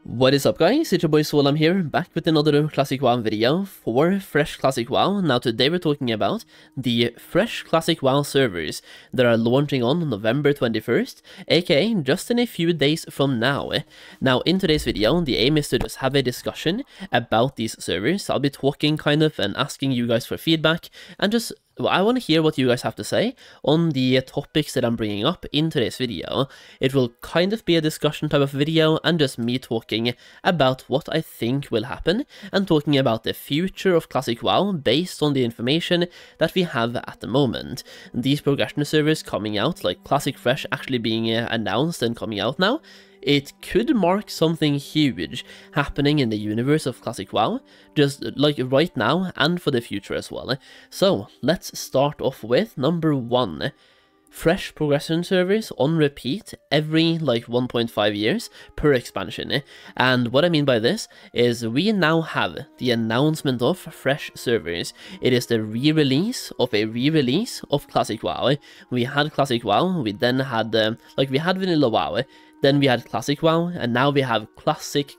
What is up guys, it's your boy Solam here, back with another Classic WoW video for Fresh Classic WoW. Now today we're talking about the Fresh Classic WoW servers that are launching on November 21st, aka just in a few days from now. Now in today's video, the aim is to just have a discussion about these servers. I'll be talking kind of and asking you guys for feedback and just I want to hear what you guys have to say on the topics that I'm bringing up in today's video. It will kind of be a discussion type of video and just me talking about what I think will happen and talking about the future of Classic WoW based on the information that we have at the moment. These progression servers coming out, like Classic Fresh actually being announced and coming out now, it could mark something huge happening in the universe of Classic WoW, just like right now and for the future as well. So let's start off with number 1. Fresh progression servers on repeat every like 1.5 years per expansion. And what I mean by this is we now have the announcement of fresh servers. It is the re-release of a re-release of Classic WoW. We had Classic WoW, we then had we had Vanilla WoW, then we had Classic WoW, and now we have Classic.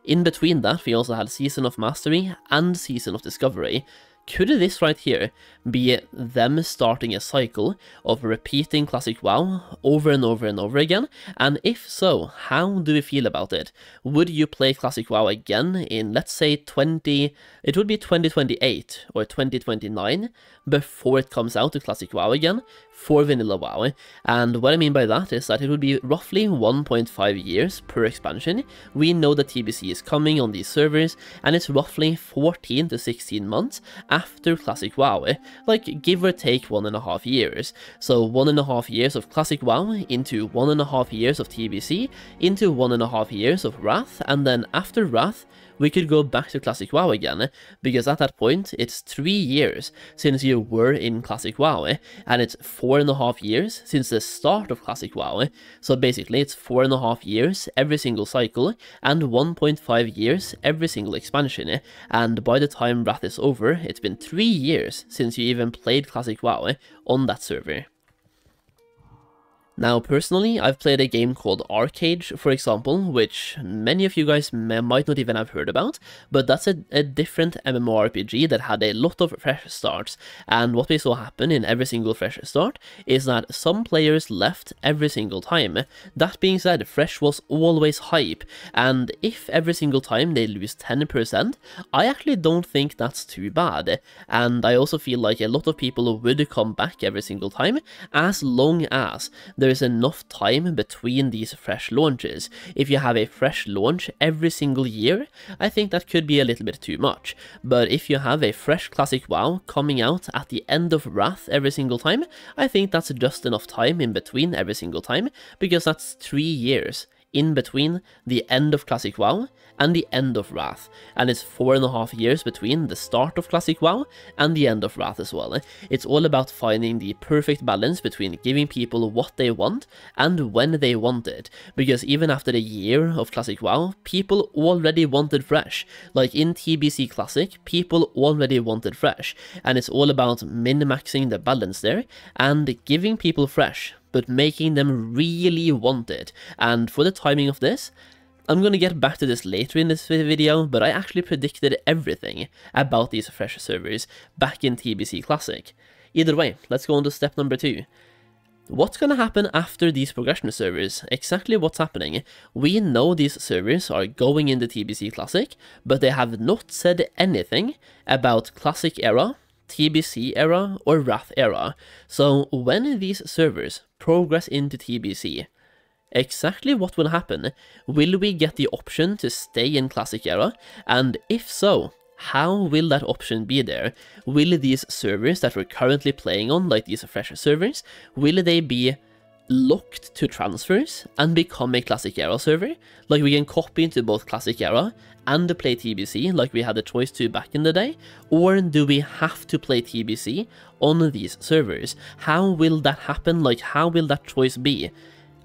In between that, we also had Season of Mastery and Season of Discovery. Could this right here be them starting a cycle of repeating Classic WoW over and over and over again? And if so, how do we feel about it? Would you play Classic WoW again in, let's say, 2028 or 2029 before it comes out to Classic WoW again for Vanilla WoW? And what I mean by that is that it would be roughly 1.5 years per expansion. We know that TBC is coming on these servers, and it's roughly 14 to 16 months after Classic WoW, like give or take 1.5 years. So 1.5 years of Classic WoW into 1.5 years of TBC into 1.5 years of Wrath, and then after Wrath we could go back to Classic WoW again, because at that point it's 3 years since you were in Classic WoW, and it's 4.5 years since the start of Classic WoW. So basically it's 4.5 years every single cycle and 1.5 years every single expansion, and by the time Wrath is over, it's been 3 years since you even played Classic WoW on that server. Now, personally, I've played a game called Arcade, for example, which many of you guys might not even have heard about, but that's a different MMORPG that had a lot of fresh starts, and what we saw happen in every single fresh start is that some players left every single time. That being said, fresh was always hype, and if every single time they lose 10%, I actually don't think that's too bad, and I also feel like a lot of people would come back every single time, as long as there is enough time between these fresh launches. If you have a fresh launch every single year, I think that could be a little bit too much. But if you have a fresh Classic WoW coming out at the end of Wrath every single time, I think that's just enough time in between every single time, because that's 3 years in between the end of Classic WoW and the end of Wrath, and it's 4.5 years between the start of Classic WoW and the end of Wrath as well. It's all about finding the perfect balance between giving people what they want and when they want it, because even after a year of Classic WoW, people already wanted fresh. Like in TBC Classic, people already wanted fresh, and it's all about min-maxing the balance there and giving people fresh, but making them really want it. And for the timing of this, I'm gonna get back to this later in this video, but I actually predicted everything about these fresh servers back in TBC Classic. Either way, let's go on to step number 2. What's gonna happen after these progression servers? Exactly what's happening? We know these servers are going into TBC Classic, but they have not said anything about Classic era, TBC era, or Wrath era. So when these servers progress into TBC, exactly what will happen? Will we get the option to stay in Classic era? And if so, how will that option be there? Will these servers that we're currently playing on, like these fresh servers, will they be locked to transfers and become a Classic era server? Like we can copy into both Classic era and play TBC like we had the choice to back in the day? Or do we have to play TBC on these servers? How will that happen? Like how will that choice be?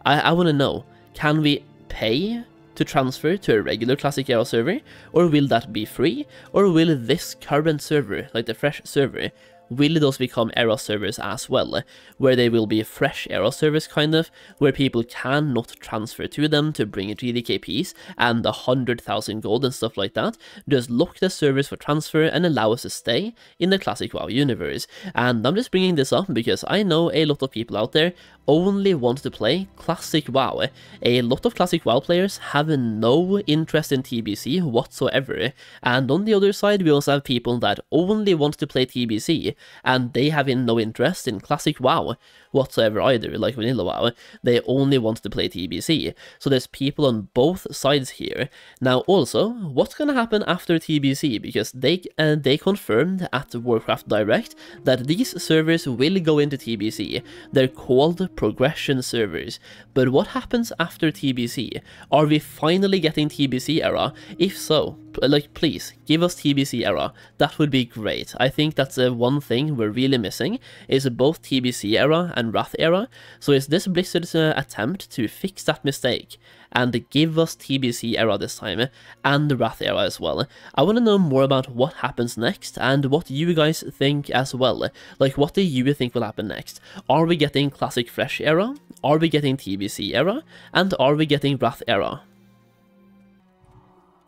I want to know, can we pay to transfer to a regular Classic era server, or will that be free, or will this current server, like the fresh server, will those become era servers as well, where they will be fresh era servers kind of, where people cannot transfer to them to bring GDKPs and 100,000 gold and stuff like that, just lock the servers for transfer and allow us to stay in the classic WoW universe. And I'm just bringing this up because I know a lot of people out there only want to play classic WoW. A lot of classic WoW players have no interest in TBC whatsoever, and on the other side we also have people that only want to play TBC and they have no interest in classic WoW whatsoever either, like vanilla WoW. They only want to play TBC. So there's people on both sides here. Now also, what's gonna happen after TBC? Because they confirmed at Warcraft Direct that these servers will go into TBC. They're called progression servers. But what happens after TBC? Are we finally getting TBC era? If so, like, please give us TBC era. That would be great. I think that's one thing we're really missing, is both TBC era and Wrath era. So is this Blizzard's attempt to fix that mistake and give us TBC era this time, and the Wrath era as well? I want to know more about what happens next and what you guys think as well. Like, what do you think will happen next? Are we getting classic fresh era? Are we getting TBC era? And are we getting Wrath era?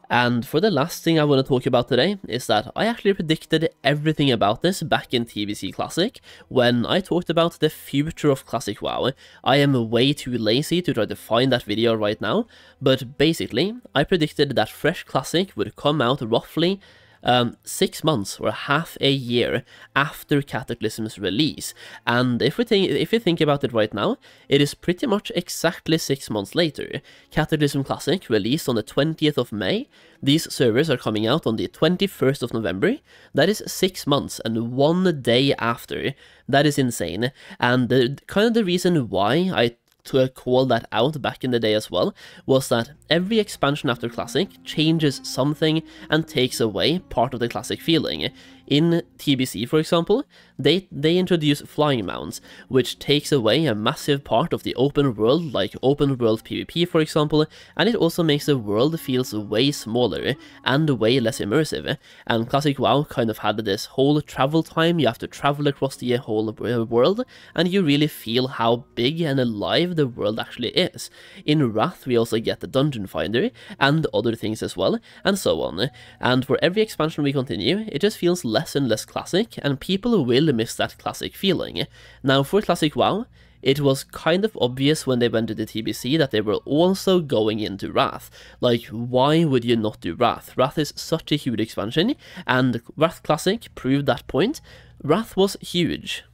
And for the last thing I want to talk about today is that I actually predicted everything about this back in TBC Classic when I talked about the future of Classic WoW. I am way too lazy to try to find that video right now, but basically I predicted that Fresh Classic would come out roughly 6 months or half a year after Cataclysm's release. And if you think about it right now, it is pretty much exactly 6 months later. Cataclysm Classic released on the 20th of May. These servers are coming out on the 21st of November. That is 6 months and 1 day after. That is insane. And the reason why I to call that out back in the day as well was that every expansion after Classic changes something and takes away part of the Classic feeling. In TBC, for example, they introduce flying mounts, which takes away a massive part of the open world, like open world PvP, for example, and it also makes the world feels way smaller and way less immersive. And Classic WoW kind of had this whole travel time. You have to travel across the whole world, and you really feel how big and alive the world actually is. In Wrath, we also get the Dungeon Finder and other things as well, and so on. And for every expansion we continue, it just feels less and less classic, and people will miss that classic feeling. Now, for Classic WoW, it was kind of obvious when they went to the TBC that they were also going into Wrath. Like, why would you not do Wrath? Wrath is such a huge expansion, and Wrath Classic proved that point. Wrath was huge.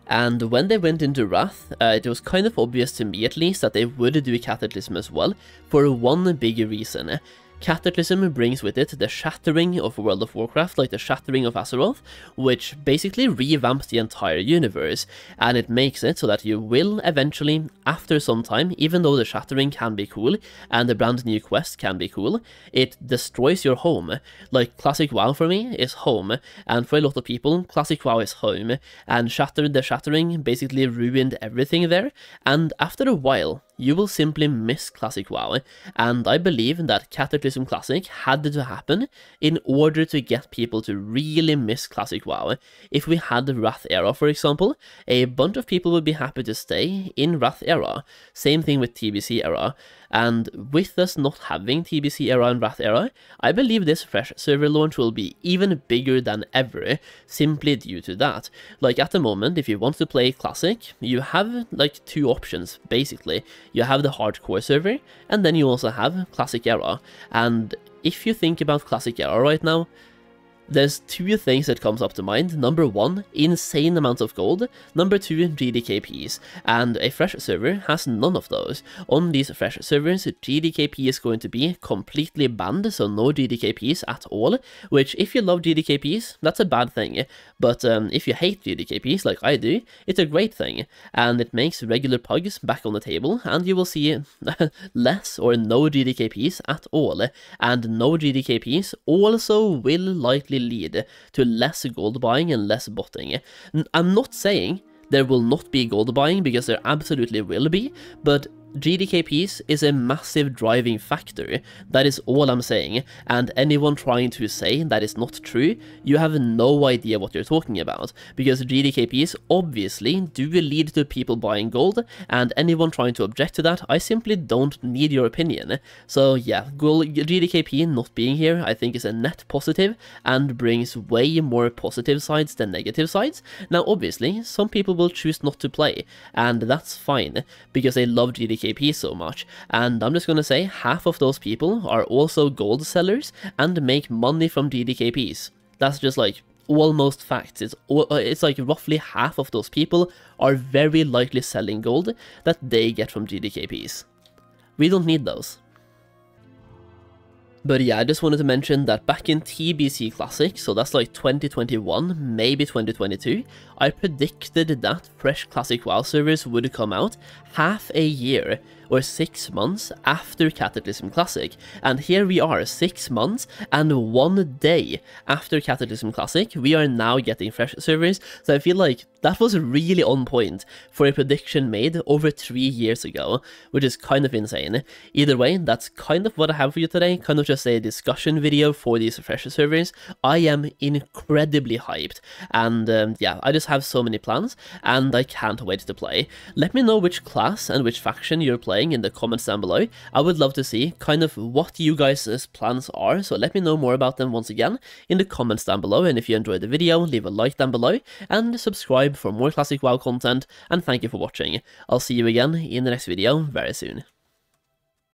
And when they went into Wrath, it was kind of obvious to me at least that they would do Cataclysm as well, for one big reason. Cataclysm brings with it the shattering of World of Warcraft, like the shattering of Azeroth, which basically revamps the entire universe, and it makes it so that you will eventually, after some time, even though the shattering can be cool, and the brand new quest can be cool, it destroys your home. Like, Classic WoW for me is home, and for a lot of people, Classic WoW is home, and the shattering basically ruined everything there, and after a while, you will simply miss Classic WoW, and I believe that Cataclysm Classic had to happen in order to get people to really miss Classic WoW. If we had the Wrath era, for example, a bunch of people would be happy to stay in Wrath era. Same thing with TBC era. And with us not having TBC era and Wrath era, I believe this fresh server launch will be even bigger than ever, simply due to that. Like, at the moment, if you want to play Classic, you have like 2 options, basically. You have the hardcore server, and then you also have Classic era. And if you think about Classic era right now, there's 2 things that comes up to mind. Number 1, insane amounts of gold. Number 2, GDKPs. And a fresh server has none of those. On these fresh servers, GDKP is going to be completely banned, so no GDKPs at all. Which, if you love GDKPs, that's a bad thing. But if you hate GDKPs, like I do, it's a great thing. And it makes regular pugs back on the table, and you will see less or no GDKPs at all. And no GDKPs also will likely lead to less gold buying and less botting. I'm not saying there will not be gold buying, because there absolutely will be, but GDKPs is a massive driving factor, that is all I'm saying, and anyone trying to say that is not true, you have no idea what you're talking about, because GDKPs obviously do lead to people buying gold, and anyone trying to object to that, I simply don't need your opinion. So yeah, GDKP not being here I think is a net positive, and brings way more positive sides than negative sides. Now obviously, some people will choose not to play, and that's fine, because they love GDKP so much, and I'm just gonna say half of those people are also gold sellers and make money from GDKPs. That's just like almost facts. It's like roughly half of those people are very likely selling gold that they get from GDKPs. We don't need those. But yeah, I just wanted to mention that back in TBC Classic, so that's like 2021, maybe 2022, I predicted that fresh Classic WoW servers would come out half a year or 6 months after Cataclysm Classic, and here we are 6 months and 1 day after Cataclysm Classic, we are now getting fresh servers, so I feel like that was really on point for a prediction made over 3 years ago, which is kind of insane. Either way, that's kind of what I have for you today, kind of just a discussion video for these fresh servers. I am incredibly hyped, and yeah, I just have so many plans, and I can't wait to play. Let me know which class and which faction you're playing in the comments down below. I would love to see kind of what you guys' plans are, so let me know more about them once again in the comments down below, and if you enjoyed the video, leave a like down below, and subscribe for more Classic WoW content, and thank you for watching. I'll see you again in the next video very soon.